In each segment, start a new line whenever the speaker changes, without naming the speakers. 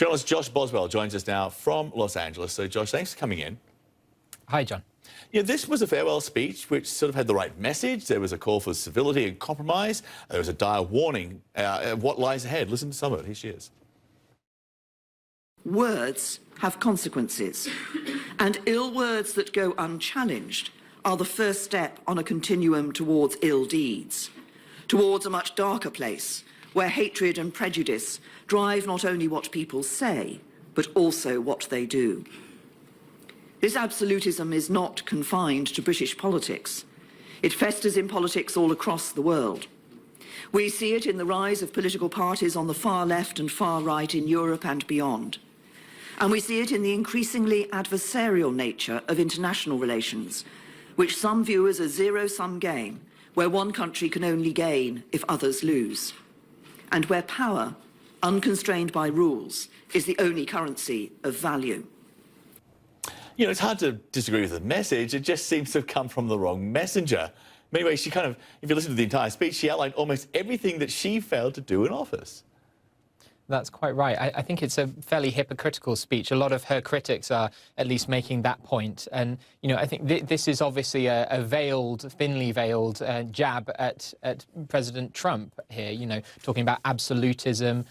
Journalist Josh Boswell joins us now from Los Angeles. So, Josh, thanks for coming in.
Hi, John.
Yeah, this was a farewell speech which sort of had the right message. There was a call for civility and compromise. There was a dire warning of what lies ahead. Listen to some of it. Here she is.
Words have consequences, and ill words that go unchallenged are the first step on a continuum towards ill deeds, towards a much darker place where hatred and prejudice drive not only what people say, but also what they do. This absolutism is not confined to British politics. It festers in politics all across the world. We see it in the rise of political parties on the far left and far right in Europe and beyond. And we see it in the increasingly adversarial nature of international relations, which some view as a zero-sum game, where one country can only gain if others lose, and where power, unconstrained by rules, is the only currency of value.
You know, it's hard to disagree with the message. It just seems to have come from the wrong messenger. Anyway, she kind of, if you listen to the entire speech, she outlined almost everything that she failed to do in office.
That's quite right. I think it's a fairly hypocritical speech. A lot of her critics are at least making that point. And, you know, I think this is obviously a veiled, thinly veiled jab at President Trump here, you know, talking about absolutism,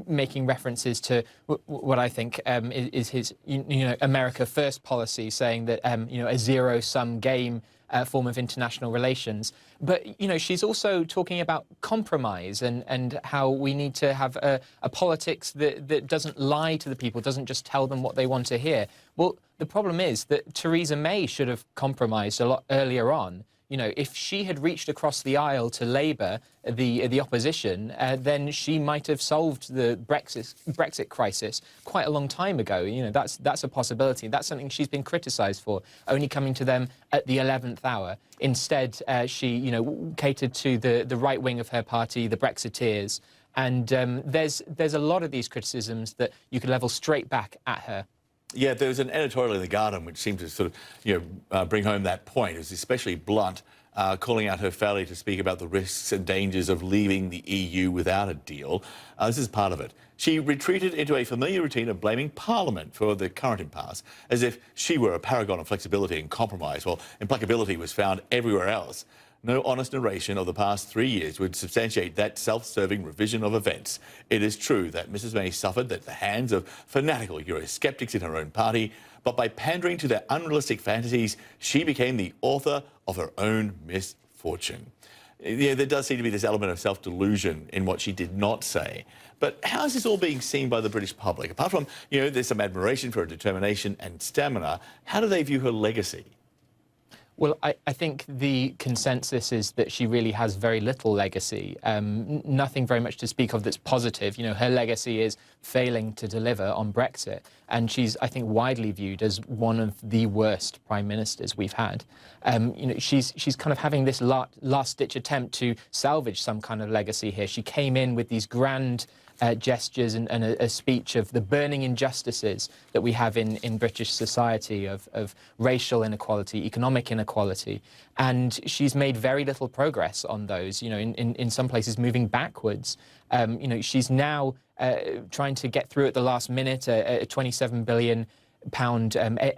making references to what I think is his, you know, America First policy, saying that, you know, a zero-sum game form of international relations. But, you know, she's also talking about compromise and how we need to have a politics that doesn't lie to the people, doesn't just tell them what they want to hear. Well, the problem is that Theresa May should have compromised a lot earlier on. You know, if she had reached across the aisle to Labour, the opposition, then she might have solved the Brexit crisis quite a long time ago. You know, that's a possibility. That's something she's been criticised for, only coming to them at the 11th hour. Instead, she, you know, catered to the right wing of her party, the Brexiteers. And there's a lot of these criticisms that you could level straight back at her.
Yeah, there was an editorial in The Guardian which seemed to sort of, you know, bring home that point. It was especially blunt, calling out her failure to speak about the risks and dangers of leaving the EU without a deal. This is part of it. She retreated into a familiar routine of blaming Parliament for the current impasse, as if she were a paragon of flexibility and compromise, while implacability was found everywhere else. No honest narration of the past 3 years would substantiate that self-serving revision of events. It is true that Mrs May suffered at the hands of fanatical Eurosceptics in her own party, but by pandering to their unrealistic fantasies, she became the author of her own misfortune. Yeah, there does seem to be this element of self-delusion in what she did not say. But how is this all being seen by the British public? Apart from, you know, there's some admiration for her determination and stamina, how do they view her legacy?
Well, I think the consensus is that she really has very little legacy, nothing very much to speak of that's positive. You know, her legacy is failing to deliver on Brexit, and she's, I think, widely viewed as one of the worst prime ministers we've had. You know, she's kind of having this last-ditch attempt to salvage some kind of legacy here. She came in with these grand gestures and a speech of the burning injustices that we have in British society of racial inequality, economic inequality, and she's made very little progress on those, you know, in some places moving backwards. You know, she's now trying to get through at the last minute a £27 billion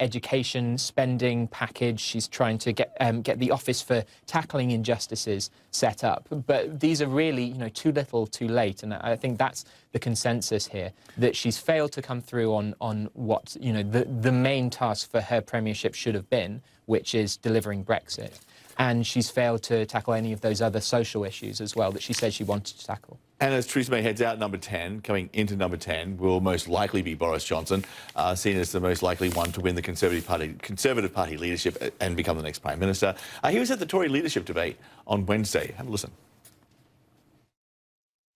education spending package. She's trying to get the Office for Tackling Injustices set up. But these are really, you know, too little, too late. And I think that's the consensus here, that she's failed to come through on what, you know, the main task for her premiership should have been, which is delivering Brexit. And she's failed to tackle any of those other social issues as well that she said she wanted to tackle. And
as Theresa May heads out number 10, coming into number 10 will most likely be Boris Johnson, seen as the most likely one to win the Conservative Party leadership and become the next Prime Minister. He was at the Tory leadership debate on Wednesday. Have a listen.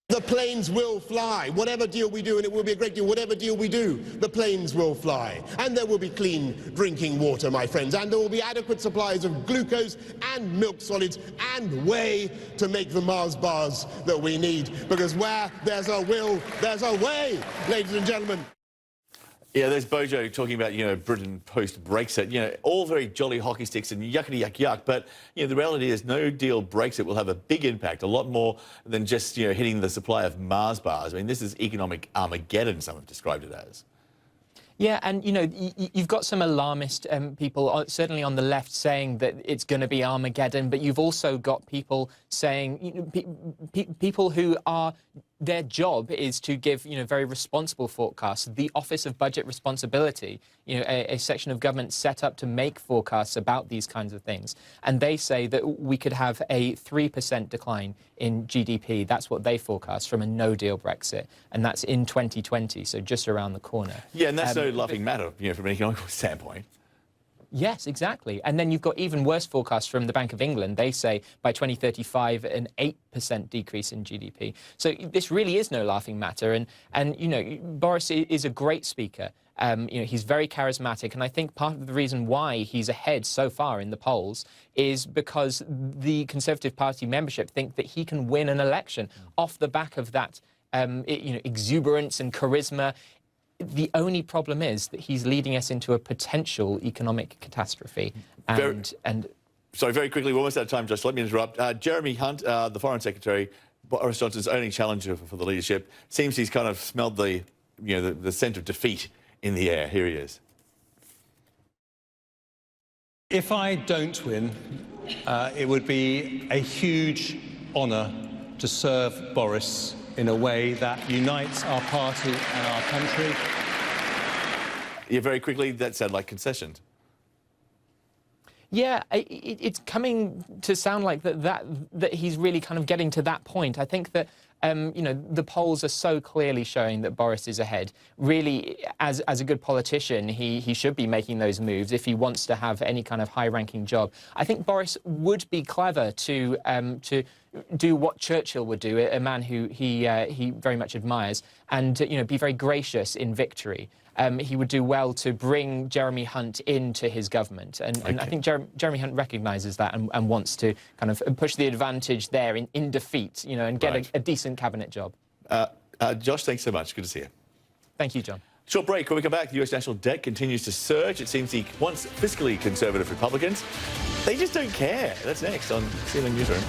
The planes will fly. Whatever deal we do, and it will be a great deal, whatever deal we do, the planes will fly. And there will be clean drinking water, my friends, and there will be adequate supplies of glucose and milk solids and whey to make the Mars bars that we need. Because where there's a will, there's a way, ladies and gentlemen.
Yeah, there's Bojo talking about, Britain post-Brexit, all very jolly hockey sticks and yuckity-yuck-yuck, but, the reality is no deal Brexit will have a big impact, a lot more than just, hitting the supply of Mars bars. I mean, this is economic Armageddon, some have described it as.
Yeah, and you've got some alarmist people, certainly on the left, saying that it's going to be Armageddon, but you've also got people saying, people who are, their job is to give, very responsible forecasts. The Office of Budget Responsibility, a section of government set up to make forecasts about these kinds of things. And they say that we could have a 3% decline in GDP. That's what they forecast from a no-deal Brexit. And that's in 2020, so just around the corner.
Yeah, and that's no laughing matter, from an economic standpoint.
Yes, exactly. And then you've got even worse forecasts from the Bank of England. They say by 2035, an 8% decrease in GDP. So this really is no laughing matter. And Boris is a great speaker. He's very charismatic. And I think part of the reason why he's ahead so far in the polls is because the Conservative Party membership think that he can win an election off the back of that, exuberance and charisma. The only problem is that he's leading us into a potential economic catastrophe.
Sorry, very quickly, we're almost out of time, Josh. Let me interrupt. Jeremy Hunt, the Foreign Secretary, Boris Johnson's only challenger for the leadership, seems he's kind of smelled the scent of defeat in the air. Here he is.
If I don't win, it would be a huge honour to serve Boris in a way that unites our party and our country.
Yeah, very quickly, that sounded like concessions.
Yeah, it's coming to sound like that he's really kind of getting to that point. I think that the polls are so clearly showing that Boris is ahead. Really, as a good politician, he should be making those moves if he wants to have any kind of high-ranking job. I think Boris would be clever to do what Churchill would do, a man who he very much admires, and be very gracious in victory. He would do well to bring Jeremy Hunt into his government. And I think Jeremy Hunt recognises that and wants to kind of push the advantage there in defeat, and get a decent cabinet job.
Josh, thanks so much. Good to see you.
Thank you, John.
Short break. When we come back, the US national debt continues to surge. It seems the once fiscally conservative Republicans, they just don't care. That's next on CNN Newsroom.